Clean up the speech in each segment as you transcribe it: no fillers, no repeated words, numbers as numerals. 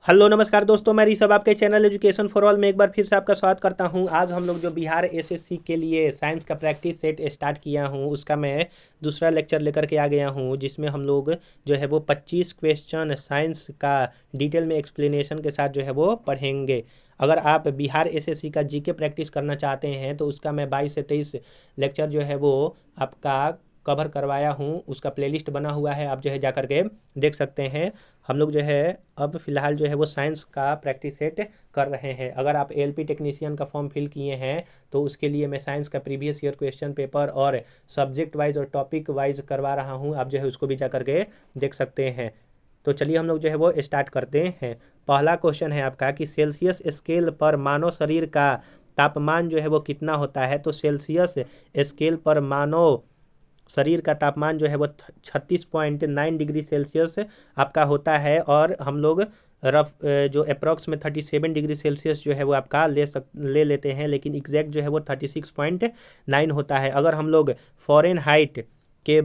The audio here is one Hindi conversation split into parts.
हेलो नमस्कार दोस्तों, मैं ऋषभ आपके चैनल एजुकेशन फॉर ऑल में एक बार फिर से आपका स्वागत करता हूं। आज हम लोग जो बिहार एसएससी के लिए साइंस का प्रैक्टिस सेट स्टार्ट किया हूं उसका मैं दूसरा लेक्चर लेकर के आ गया हूं, जिसमें हम लोग जो है वो 25 क्वेश्चन साइंस का डिटेल में एक्सप्लेनेशन के साथ जो है वो पढ़ेंगे। अगर आप बिहार एसएससी का जीके प्रैक्टिस करना चाहते हैं तो उसका मैं 22 से 23 लेक्चर जो है वो आपका कवर करवाया हूँ। उसका प्लेलिस्ट बना हुआ है, आप जो है जा कर के देख सकते हैं। हम लोग जो है अब फिलहाल जो है वो साइंस का प्रैक्टिस सेट कर रहे हैं। अगर आप एलपी टेक्नीशियन का फॉर्म फिल किए हैं तो उसके लिए मैं साइंस का प्रीवियस ईयर क्वेश्चन पेपर और सब्जेक्ट वाइज और टॉपिक वाइज करवा रहा हूँ। आप जो है उसको भी जा करके देख सकते हैं। तो चलिए हम लोग जो है वो स्टार्ट करते हैं। पहला क्वेश्चन है आपका कि सेल्सियस स्केल पर मानव शरीर का तापमान जो है वो कितना होता है। तो सेल्सियस स्केल पर मानव शरीर का तापमान जो है वो 36.9 डिग्री सेल्सियस आपका होता है। और हम लोग रफ जो अप्रॉक्स में 37 डिग्री सेल्सियस जो है वो आपका ले लेते हैं, लेकिन एग्जैक्ट जो है वो 36.9 होता है। अगर हम लोग फॉरेन हाइट के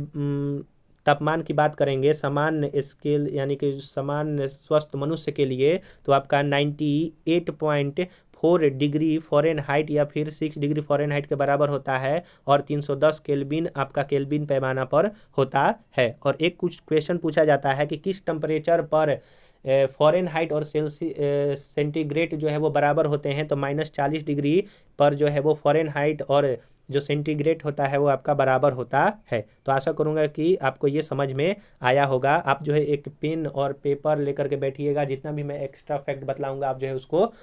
तापमान की बात करेंगे सामान्य स्केल यानी कि सामान्य स्वस्थ मनुष्य के लिए, तो आपका 98.4 डिग्री फ़ारेनहाइट या फिर 6 डिग्री फ़ारेनहाइट के बराबर होता है। और 310 केल्विन आपका केल्विन पैमाना पर होता है। और एक कुछ क्वेश्चन पूछा जाता है कि किस टेम्परेचर पर फ़ारेनहाइट और सेंटीग्रेड जो है वो बराबर होते हैं। तो -40 डिग्री पर जो है वो फ़ारेनहाइट और जो सेंटीग्रेड होता है वो आपका बराबर होता है। तो आशा करूँगा कि आपको ये समझ में आया होगा। आप जो है एक पेन और पेपर लेकर के बैठिएगा, जितना भी मैं एक्स्ट्रा फैक्ट बतलाऊंगा आप जो है उसको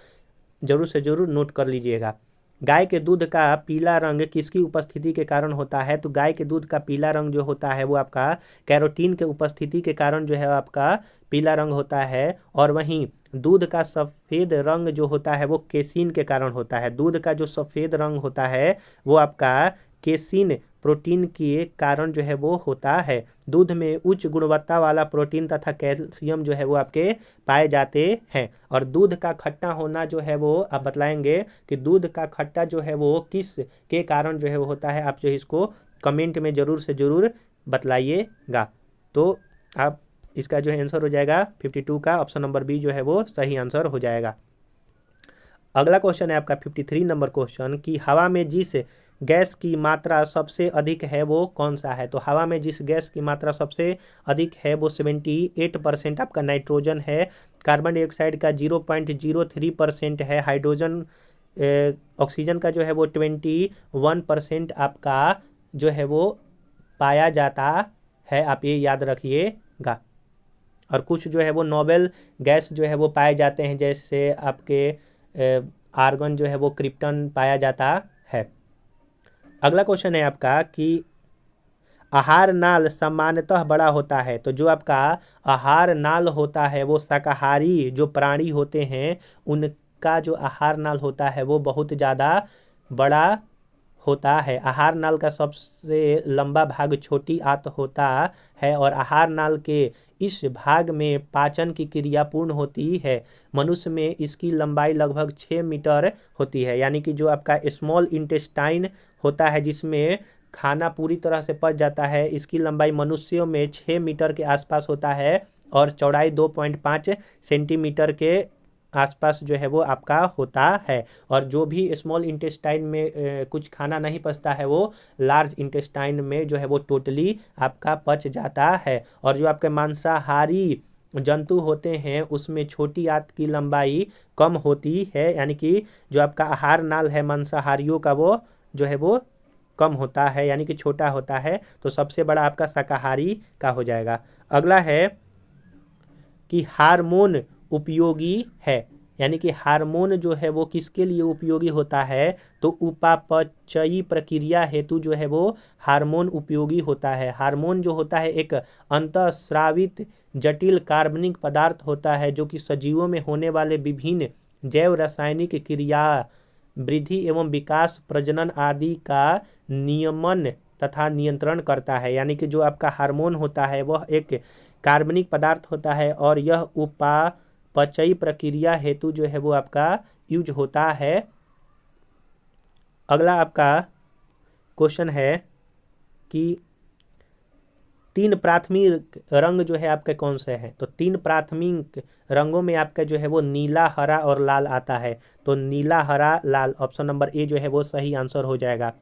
ज़रूर से ज़रूर नोट कर लीजिएगा। गाय के दूध का पीला रंग किसकी उपस्थिति के कारण होता है। तो गाय के दूध का पीला रंग जो होता है वो आपका कैरोटीन के उपस्थिति के कारण जो है आपका पीला रंग होता है। और वहीं दूध का सफ़ेद रंग जो होता है वो केसिन के कारण होता है। दूध का जो सफ़ेद रंग होता है वो आपका केसिन प्रोटीन के कारण जो है वो होता है। दूध में उच्च गुणवत्ता वाला प्रोटीन तथा कैल्शियम जो है वो आपके पाए जाते हैं। और दूध का खट्टा होना जो है वो आप बतलाएंगे कि दूध का खट्टा जो है वो किस के कारण जो है वो होता है। आप जो इसको कमेंट में ज़रूर से ज़रूर बतलाइएगा। तो आप इसका जो है आंसर हो जाएगा 52 का ऑप्शन नंबर बी जो है वो सही आंसर हो जाएगा। अगला क्वेश्चन है आपका 53 नंबर क्वेश्चन कि हवा में जिस गैस की मात्रा सबसे अधिक है वो कौन सा है। तो हवा में जिस गैस की मात्रा सबसे अधिक है वो 78% आपका नाइट्रोजन है। कार्बन डाइऑक्साइड का 0.03% है। हाइड्रोजन ऑक्सीजन का जो है वो 21% आपका जो है वो पाया जाता है। आप ये याद रखिएगा। और कुछ जो है वो नोबेल गैस जो है वो पाए जाते हैं, जैसे आपके आर्गन जो है वो क्रिप्टन पाया जाता है। अगला क्वेश्चन है आपका कि आहार नाल सामान्यतः बड़ा होता है। तो जो आपका आहार नाल होता है वो शाकाहारी जो प्राणी होते हैं उनका जो आहार नाल होता है वो बहुत ज़्यादा बड़ा होता है। आहार नाल का सबसे लंबा भाग छोटी आंत होता है और आहार नाल के इस भाग में पाचन की क्रिया पूर्ण होती है। मनुष्य में इसकी लंबाई लगभग 6 मीटर होती है। यानी कि जो आपका स्मॉल इंटेस्टाइन होता है जिसमें खाना पूरी तरह से पच जाता है, इसकी लंबाई मनुष्यों में 6 मीटर के आसपास होता है और चौड़ाई 2.5 सेंटीमीटर के आसपास जो है वो आपका होता है। और जो भी स्मॉल इंटेस्टाइन में कुछ खाना नहीं पचता है वो लार्ज इंटेस्टाइन में जो है वो टोटली आपका पच जाता है। और जो आपके मांसाहारी जंतु होते हैं उसमें छोटी आंत की लंबाई कम होती है। यानी कि जो आपका आहार नाल है मांसाहारियों का वो जो है वो कम होता है, यानी कि छोटा होता है। तो सबसे बड़ा आपका शाकाहारी का हो जाएगा। अगला है कि हार्मोन उपयोगी है। यानी कि हार्मोन जो है वो किसके लिए उपयोगी होता है। तो उपापचयी प्रक्रिया हेतु जो है वो हार्मोन उपयोगी होता है। हार्मोन जो होता है एक अंतःस्रावित जटिल कार्बनिक पदार्थ होता है जो कि सजीवों में होने वाले विभिन्न जैव रासायनिक क्रिया वृद्धि एवं विकास प्रजनन आदि का नियमन तथा नियंत्रण करता है। यानी कि जो आपका हार्मोन होता है वह एक कार्बनिक पदार्थ होता है और यह उपापचयी प्रक्रिया हेतु जो है वो आपका यूज होता है। अगला आपका क्वेश्चन है कि तीन प्राथमिक रंग जो है आपके कौन से हैं? तो तीन प्राथमिक रंगों में आपका जो है वो नीला, हरा और लाल आता है। तो नीला, हरा, लाल, ऑप्शन नंबर ए जो है वो सही आंसर हो जाएगा।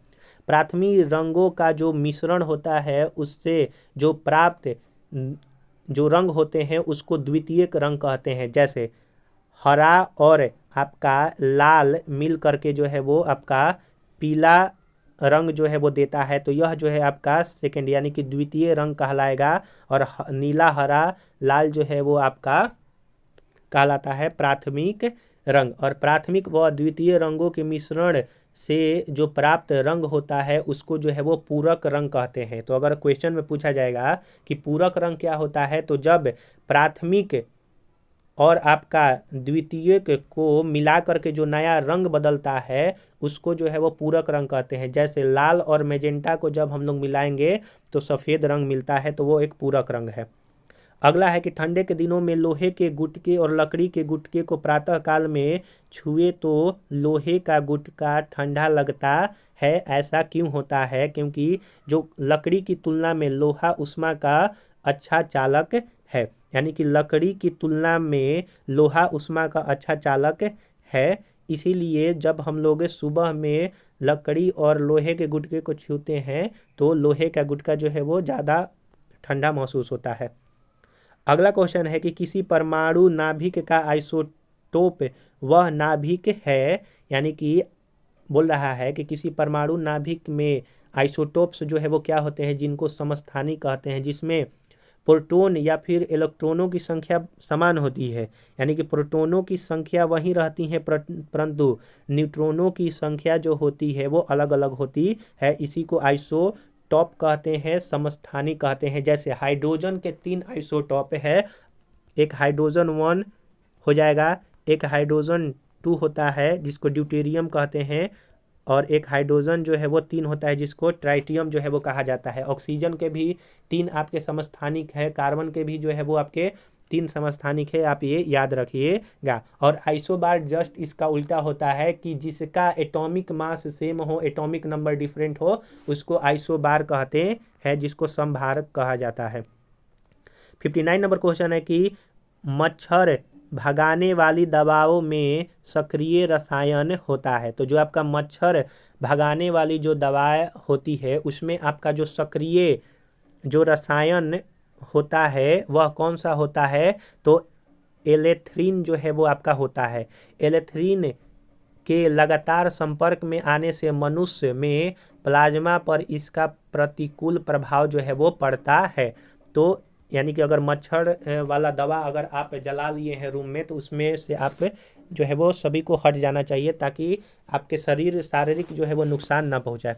प्राथमिक रंगों का जो मिश्रण होता है उससे जो प्राप्त जो रंग होते हैं उसको द्वितीयक रंग कहते हैं। जैसे हरा और आपका लाल मिल करके जो है वो आपका पीला रंग जो है वो देता है। तो यह जो है आपका सेकेंड यानी कि द्वितीय रंग कहलाएगा। और नीला, हरा, लाल जो है वो आपका कहलाता है प्राथमिक रंग। और प्राथमिक व द्वितीय रंगों के मिश्रण से जो प्राप्त रंग होता है उसको जो है वो पूरक रंग कहते हैं। तो अगर क्वेश्चन में पूछा जाएगा कि पूरक रंग क्या होता है, तो जब प्राथमिक और आपका द्वितीयक को मिला करके जो नया रंग बदलता है उसको जो है वो पूरक रंग कहते हैं। जैसे लाल और मैजेंटा को जब हम लोग मिलाएंगे तो सफ़ेद रंग मिलता है, तो वो एक पूरक रंग है। अगला है कि ठंडे के दिनों में लोहे के गुटके और लकड़ी के गुटके को प्रातः काल में छुए तो लोहे का गुटका ठंडा लगता है, ऐसा क्यों होता है? क्योंकि जो लकड़ी की तुलना में लोहा ऊष्मा का अच्छा चालक है। यानी कि लकड़ी की तुलना में लोहा ऊष्मा का अच्छा चालक है, इसीलिए जब हम लोग सुबह में लकड़ी और लोहे के गुटके को छूते हैं तो लोहे का गुटका जो है वो ज़्यादा ठंडा महसूस होता है। अगला क्वेश्चन है कि किसी परमाणु नाभिक का आइसोटोप वह नाभिक है, यानी कि बोल रहा है कि किसी परमाणु नाभिक में आइसोटोप्स जो है वो क्या होते हैं, जिनको समस्थानिक कहते हैं, जिसमें प्रोटॉन या फिर इलेक्ट्रॉनों की संख्या समान होती है। यानी कि प्रोटॉनों की संख्या वही रहती है परंतु न्यूट्रॉनों की संख्या जो होती है वो अलग अलग होती है। इसी को आइसोटॉप कहते हैं, समस्थानिक कहते हैं। जैसे हाइड्रोजन के 3 आइसोटॉप है, एक हाइड्रोजन 1 हो जाएगा, एक हाइड्रोजन 2 होता है जिसको ड्यूटेरियम कहते हैं, और एक हाइड्रोजन जो है वो 3 होता है जिसको ट्राइटियम जो है वो कहा जाता है। ऑक्सीजन के भी 3 आपके समस्थानिक है, कार्बन के भी जो है वो आपके 3 समस्थानिक है, आप ये याद रखिएगा। और आइसोबार जस्ट इसका उल्टा होता है कि जिसका एटॉमिक मास सेम हो, एटॉमिक नंबर डिफरेंट हो, उसको आइसोबार कहते हैं, जिसको समभारक कहा जाता है। 59 नंबर क्वेश्चन है कि मच्छर भगाने वाली दवाओं में सक्रिय रसायन होता है। तो जो आपका मच्छर भगाने वाली जो दवाएं होती है उसमें आपका जो सक्रिय जो रसायन होता है वह कौन सा होता है? तो एलेथ्रीन जो है वो आपका होता है। एलेथ्रीन के लगातार संपर्क में आने से मनुष्य में प्लाज्मा पर इसका प्रतिकूल प्रभाव जो है वो पड़ता है। तो यानी कि अगर मच्छर वाला दवा अगर आप जला लिए हैं रूम में तो उसमें से आप जो है वो सभी को हट जाना चाहिए ताकि आपके शारीरिक जो है वो नुकसान ना पहुंचाए।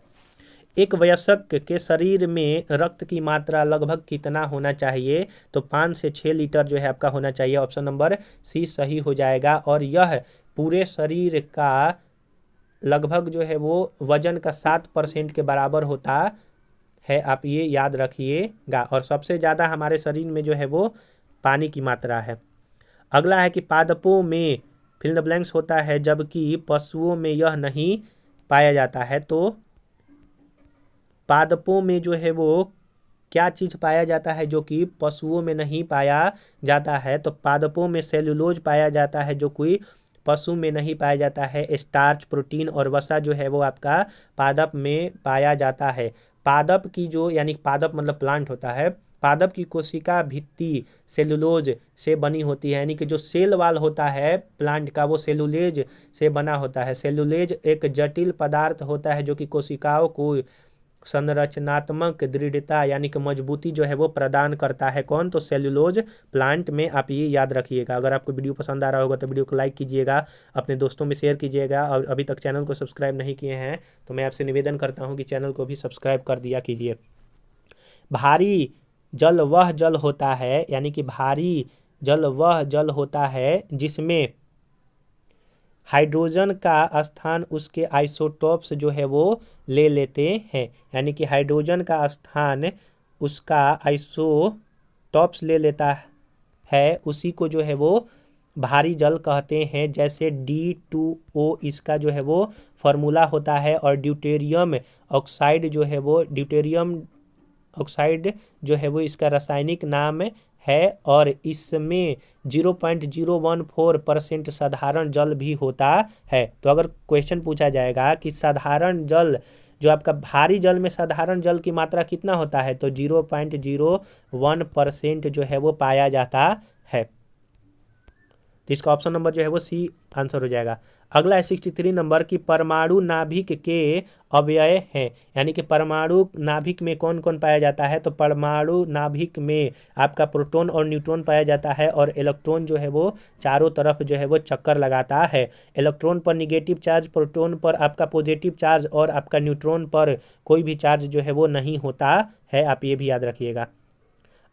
एक वयस्क के शरीर में रक्त की मात्रा लगभग कितना होना चाहिए? तो 5 से 6 लीटर जो है आपका होना चाहिए। ऑप्शन नंबर सी सही हो जाएगा। और यह पूरे शरीर का लगभग जो है वो वजन का 7% के बराबर होता है, आप ये याद रखिएगा। और सबसे ज़्यादा हमारे शरीर में जो है वो पानी की मात्रा है। अगला है कि पादपों में फिल द ब्लैंक्स होता है जबकि पशुओं में यह नहीं पाया जाता है। तो पादपों में जो है वो क्या चीज़ पाया जाता है जो कि पशुओं में नहीं पाया जाता है? तो पादपों में सेलुलोज पाया जाता है जो कोई पशु में नहीं पाया जाता है। स्टार्च, प्रोटीन और वसा जो है वो आपका पादप में पाया जाता है। पादप की जो यानी पादप मतलब प्लांट होता है, पादप की कोशिका भित्ति सेलुलोज से बनी होती है। यानी कि जो सेल वाल होता है प्लांट का वो सेलुलोज से बना होता है। सेलुलोज एक जटिल पदार्थ होता है जो कि कोशिकाओं को संरचनात्मक दृढ़ता यानी कि मजबूती जो है वो प्रदान करता है। कौन? तो सेलुलोज प्लांट में। आप ये याद रखिएगा। अगर आपको वीडियो पसंद आ रहा होगा तो वीडियो को लाइक कीजिएगा, अपने दोस्तों में शेयर कीजिएगा, और अभी तक चैनल को सब्सक्राइब नहीं किए हैं तो मैं आपसे निवेदन करता हूँ कि चैनल को भी सब्सक्राइब कर दिया कीजिए। भारी जल वह जल होता है, यानी कि भारी जल वह जल होता है जिसमें हाइड्रोजन का स्थान उसके आइसोटोप्स जो है वो ले लेते हैं। यानी कि हाइड्रोजन का स्थान उसका आइसोटोप्स ले लेता है, उसी को जो है वो भारी जल कहते हैं। जैसे D2O इसका जो है वो फॉर्मूला होता है। और ड्यूटेरियम ऑक्साइड जो है वो ड्यूटेरियम ऑक्साइड जो है वो इसका रासायनिक नाम है और इसमें 0.014% साधारण जल भी होता है। तो अगर क्वेश्चन पूछा जाएगा कि साधारण जल जो आपका भारी जल में साधारण जल की मात्रा कितना होता है, तो 0.01% जो है वो पाया जाता है। तो इसका ऑप्शन नंबर जो है वो सी आंसर हो जाएगा। अगला है 63 नंबर की परमाणु नाभिक के अवयव हैं, यानी कि परमाणु नाभिक में कौन कौन पाया जाता है। तो परमाणु नाभिक में आपका प्रोटॉन और न्यूट्रॉन पाया जाता है और इलेक्ट्रॉन जो है वो चारों तरफ जो है वो चक्कर लगाता है। इलेक्ट्रॉन पर निगेटिव चार्ज, प्रोटॉन पर आपका पॉजिटिव चार्ज और आपका न्यूट्रॉन पर कोई भी चार्ज जो है वो नहीं होता है, आप ये भी याद रखिएगा।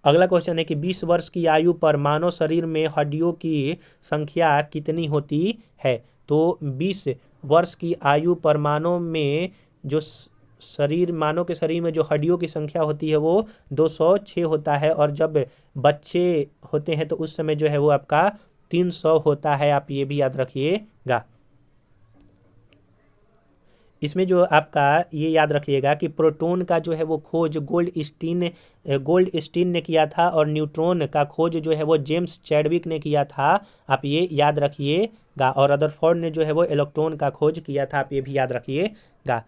अगला क्वेश्चन है कि 20 वर्ष की आयु पर मानव शरीर में हड्डियों की संख्या कितनी होती है। तो 20 वर्ष की आयु पर मानव में जो मानव के शरीर में जो हड्डियों की संख्या होती है वो 206 होता है और जब बच्चे होते हैं तो उस समय जो है वो आपका 300 होता है, आप ये भी याद रखिएगा। इसमें जो आपका ये याद रखिएगा कि प्रोटॉन का जो है वो खोज गोल्डस्टीन ने किया था और न्यूट्रॉन का खोज जो है वो जेम्स चैडविक ने किया था, आप ये याद रखिएगा। और रदरफोर्ड ने जो है वो इलेक्ट्रॉन का खोज किया था, आप ये भी याद रखिएगा।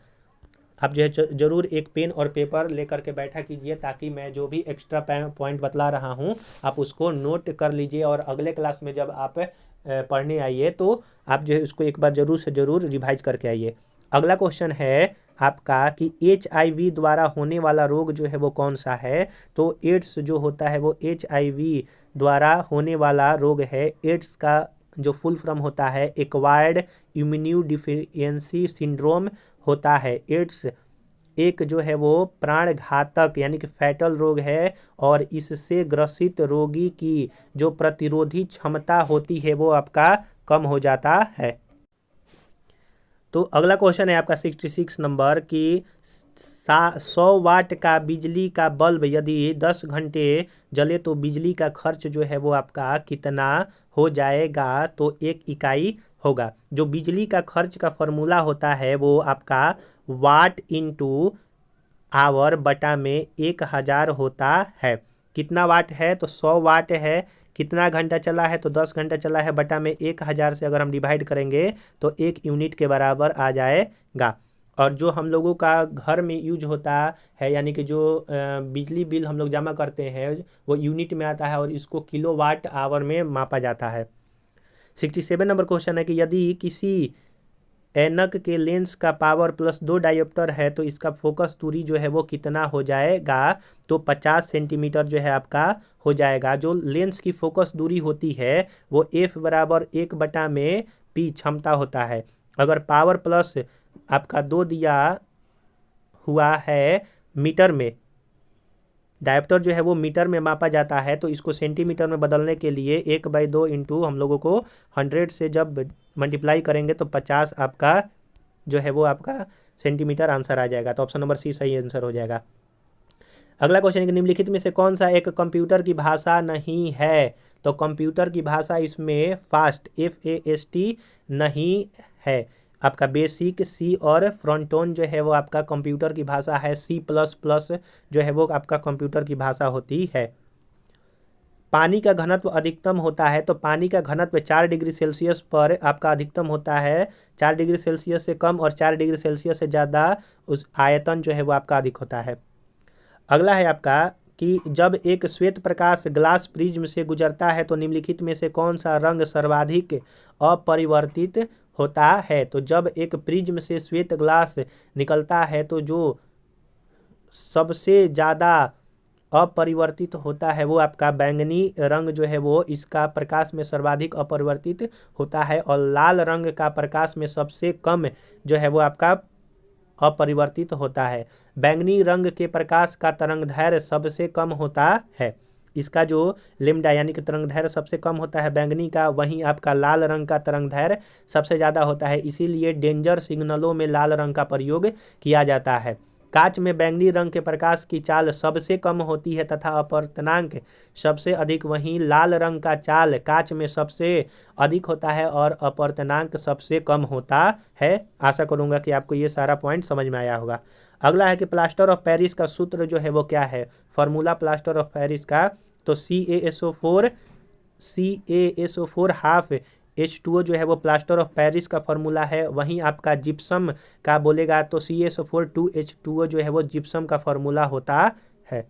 आप जो है जरूर एक पेन और पेपर लेकर के बैठा कीजिए ताकि मैं जो भी एक्स्ट्रा पॉइंट बतला रहा हूँ आप उसको नोट कर लीजिए और अगले क्लास में जब आप पढ़ने आइए तो आप जो है उसको एक बार जरूर से जरूर रिवाइज करके आइए। अगला क्वेश्चन है आपका कि HIV द्वारा होने वाला रोग जो है वो कौन सा है। तो एड्स जो होता है वो HIV द्वारा होने वाला रोग है। एड्स का जो फुल फॉर्म होता है एक्वायर्ड इम्यूनोडिफिशियेंसी सिंड्रोम होता है। एड्स एक जो है वो प्राणघातक यानी कि फैटल रोग है और इससे ग्रसित रोगी की जो प्रतिरोधी क्षमता होती है वो आपका कम हो जाता है। तो अगला क्वेश्चन है आपका 66 नंबर की 100 वाट का बिजली का बल्ब यदि 10 घंटे जले तो बिजली का खर्च जो है वो आपका कितना हो जाएगा। तो 1 इकाई होगा। जो बिजली का खर्च का फॉर्मूला होता है वो आपका वाट इंटू आवर बटा में 1000 होता है। कितना वाट है तो 100 वाट है। कितना घंटा चला है तो 10 घंटा चला है बटा में 1000 से अगर हम डिवाइड करेंगे तो 1 यूनिट के बराबर आ जाएगा। और जो हम लोगों का घर में यूज होता है यानी कि जो बिजली बिल हम लोग जमा करते हैं वो यूनिट में आता है और इसको किलोवाट आवर में मापा जाता है। 67 नंबर क्वेश्चन है कि यदि किसी ऐनक के लेंस का पावर +2 डायोप्टर है तो इसका फोकस दूरी जो है वो कितना हो जाएगा। तो 50 सेंटीमीटर जो है आपका हो जाएगा। जो लेंस की फोकस दूरी होती है वो F बराबर 1/P क्षमता होता है। अगर पावर प्लस आपका 2 दिया हुआ है मीटर में, डायोप्टर जो है वो मीटर में मापा जाता है तो इसको सेंटीमीटर में बदलने के लिए 1/2 इंटू हम लोगों को 100 से जब मल्टीप्लाई करेंगे तो 50 आपका जो है वो आपका सेंटीमीटर आंसर आ जाएगा। तो ऑप्शन नंबर सी सही आंसर हो जाएगा। अगला क्वेश्चन है कि निम्नलिखित में से कौन सा एक कंप्यूटर की भाषा नहीं है। तो कंप्यूटर की भाषा इसमें FAST नहीं है। आपका बेसिक सी और फ्रंटोन जो है वो आपका कंप्यूटर की भाषा है। C++ जो है वो आपका कंप्यूटर की भाषा होती है। पानी का घनत्व अधिकतम होता है तो पानी का घनत्व 4 डिग्री सेल्सियस पर आपका अधिकतम होता है। 4 डिग्री सेल्सियस से कम और 4 डिग्री सेल्सियस से ज़्यादा उस आयतन जो है वो आपका अधिक होता है। अगला है आपका कि जब एक श्वेत प्रकाश ग्लास प्रिज्म से गुजरता है तो निम्नलिखित में से कौन सा रंग सर्वाधिक अपरिवर्तित होता है। तो जब एक प्रिज्म से श्वेत ग्लास निकलता है तो जो सबसे ज़्यादा अपरिवर्तित होता है वो आपका बैंगनी रंग जो है वो इसका प्रकाश में सर्वाधिक अपरिवर्तित होता है और लाल रंग का प्रकाश में सबसे कम जो है वो आपका अपरिवर्तित होता है। बैंगनी रंग के प्रकाश का तरंगदैर्घ्य सबसे कम होता है। इसका जो लेम्डा यानी कि तरंगदैर्घ्य सबसे कम होता है बैंगनी का, वहीं आपका लाल रंग का तरंगदैर्घ्य सबसे ज़्यादा होता है। इसीलिए डेंजर सिग्नलों में लाल रंग का प्रयोग किया जाता है। कांच में बैंगनी रंग के प्रकाश की चाल सबसे कम होती है तथा अपवर्तनांक सबसे अधिक, वहीं लाल रंग का चाल कांच में सबसे अधिक होता है और अपवर्तनांक सबसे कम होता है। आशा करूंगा कि आपको ये सारा पॉइंट समझ में आया होगा। अगला है कि प्लास्टर ऑफ पेरिस का सूत्र जो है वो क्या है, फॉर्मूला प्लास्टर ऑफ पेरिस का, तो CaSO4 हाफ H2O जो है वो प्लास्टर ऑफ पेरिस का फॉर्मूला है। वहीं आपका जिप्सम का बोलेगा तो CaSO4 2H2O जो है वो जिप्सम का फॉर्मूला होता है।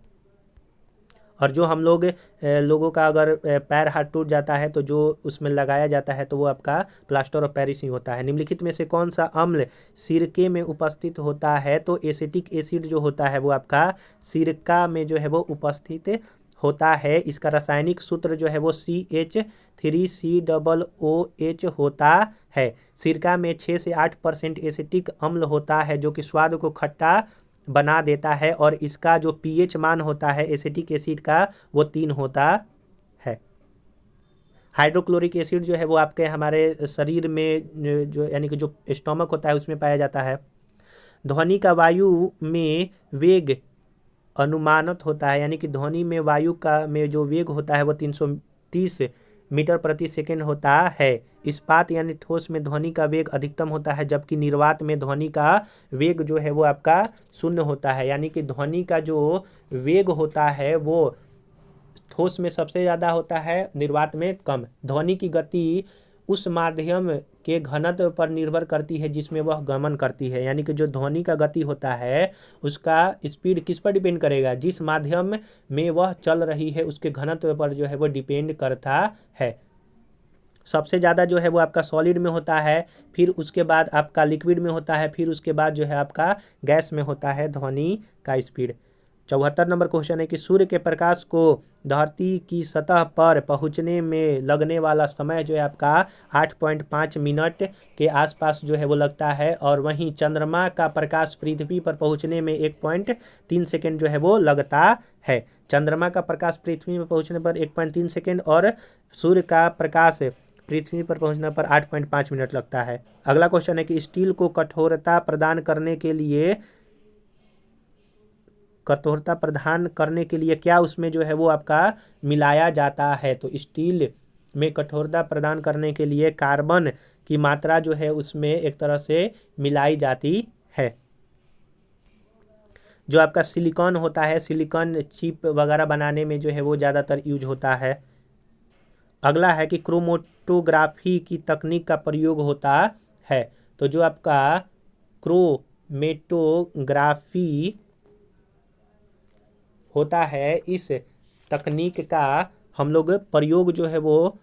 और जो हम लोगों का अगर पैर हाथ टूट जाता है तो जो उसमें लगाया जाता है तो वो आपका प्लास्टर ऑफ पेरिस ही होता है। निम्नलिखित में से कौन सा अम्ल सिरके में उपस्थित होता है, तो एसिटिक एसिड जो होता है वो आपका सिरका में जो है वो उपस्थित होता है। इसका रासायनिक सूत्र जो है वो CH3COOH होता है। सिरका में 6 से 8% एसिटिक अम्ल होता है जो कि स्वाद को खट्टा बना देता है, और इसका जो pH मान होता है एसिटिक एसिड का वो 3 होता है। हाइड्रोक्लोरिक एसिड जो है वो आपके हमारे शरीर में जो यानी कि जो स्टोमक होता है उसमें पाया जाता है। ध्वनि का वायु में वेग अनुमानित होता है, यानी कि ध्वनि में वायु का में जो वेग होता है वो 330 मीटर प्रति सेकेंड होता है। इस्पात यानी ठोस में ध्वनि का वेग अधिकतम होता है, जबकि निर्वात में ध्वनि का वेग जो है वो आपका 0 होता है। यानी कि ध्वनि का जो वेग होता है वो ठोस में सबसे ज़्यादा होता है, निर्वात में कम। ध्वनि की गति उस माध्यम के घनत्व पर निर्भर करती है जिसमें वह गमन करती है। यानी कि जो ध्वनि का गति होता है उसका स्पीड किस पर डिपेंड करेगा, जिस माध्यम में वह चल रही है उसके घनत्व पर जो है वो डिपेंड करता है। सबसे ज़्यादा जो है वो आपका सॉलिड में होता है, फिर उसके बाद आपका लिक्विड में होता है, फिर उसके बाद जो है आपका गैस में होता है ध्वनि का स्पीड। 74 नंबर क्वेश्चन है कि सूर्य के प्रकाश को धरती की सतह पर पहुंचने में लगने वाला समय जो है आपका 8.5 मिनट के आसपास जो है वो लगता है, और वहीं चंद्रमा का प्रकाश पृथ्वी पर पहुंचने में 1.3 सेकेंड जो है वो लगता है। चंद्रमा का प्रकाश पृथ्वी में पहुंचने पर 1.3 सेकेंड और सूर्य का प्रकाश पृथ्वी पर पहुंचने पर 8.5 मिनट लगता है। अगला क्वेश्चन है कि स्टील को कठोरता प्रदान करने के लिए क्या उसमें जो है वो आपका मिलाया जाता है, तो स्टील में कठोरता प्रदान करने के लिए कार्बन की मात्रा जो है उसमें एक तरह से मिलाई जाती है। जो आपका सिलिकॉन होता है, सिलिकॉन चिप वगैरह बनाने में जो है वो ज़्यादातर यूज होता है। अगला है कि क्रोमेटोग्राफी की तकनीक का प्रयोग होता है, तो जो आपका क्रोमेटोग्राफी होता है इस तकनीक का हम लोग प्रयोग जो है वो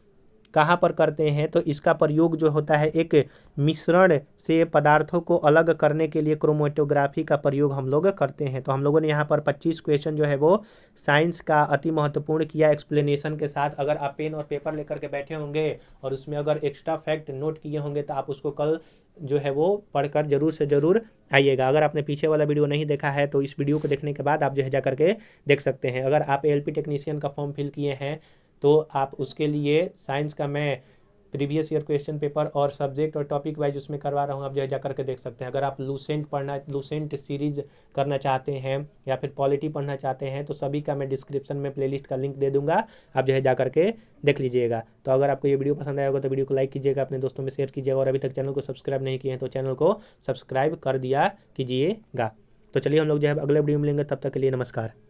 कहाँ पर करते हैं, तो इसका प्रयोग जो होता है एक मिश्रण से पदार्थों को अलग करने के लिए क्रोमेटोग्राफी का प्रयोग हम लोग करते हैं। तो हम लोगों ने यहाँ पर 25 क्वेश्चन जो है वो साइंस का अति महत्वपूर्ण किया एक्सप्लेनेशन के साथ। अगर आप पेन और पेपर लेकर के बैठे होंगे और उसमें अगर एक्स्ट्रा फैक्ट नोट किए होंगे तो आप उसको कल जो है वो पढ़कर जरूर से ज़रूर आइएगा। अगर आपने पीछे वाला वीडियो नहीं देखा है तो इस वीडियो को देखने के बाद आप जो है जा करके देख सकते हैं। अगर आप ALP टेक्नीशियन का फॉर्म फिल किए हैं तो आप उसके लिए साइंस का मैं प्रीवियस ईयर क्वेश्चन पेपर और सब्जेक्ट और टॉपिक वाइज उसमें करवा रहा हूँ, आप जो है जा करके देख सकते हैं। अगर आप लूसेंट सीरीज करना चाहते हैं या फिर पॉलिटी पढ़ना चाहते हैं तो सभी का मैं डिस्क्रिप्शन में प्लेलिस्ट का लिंक दे दूंगा, आप जो है जा करके देख लीजिएगा। तो अगर आपको ये वीडियो पसंद आया होगा तो वीडियो को लाइक कीजिएगा, अपने दोस्तों में शेयर कीजिएगा, और अभी तक चैनल को सब्सक्राइब नहीं किए हैं तो चैनल को सब्सक्राइब कर दिया कीजिएगा। तो चलिए हम लोग जो है अगले वीडियो में मिलेंगे, तब तक के लिए नमस्कार।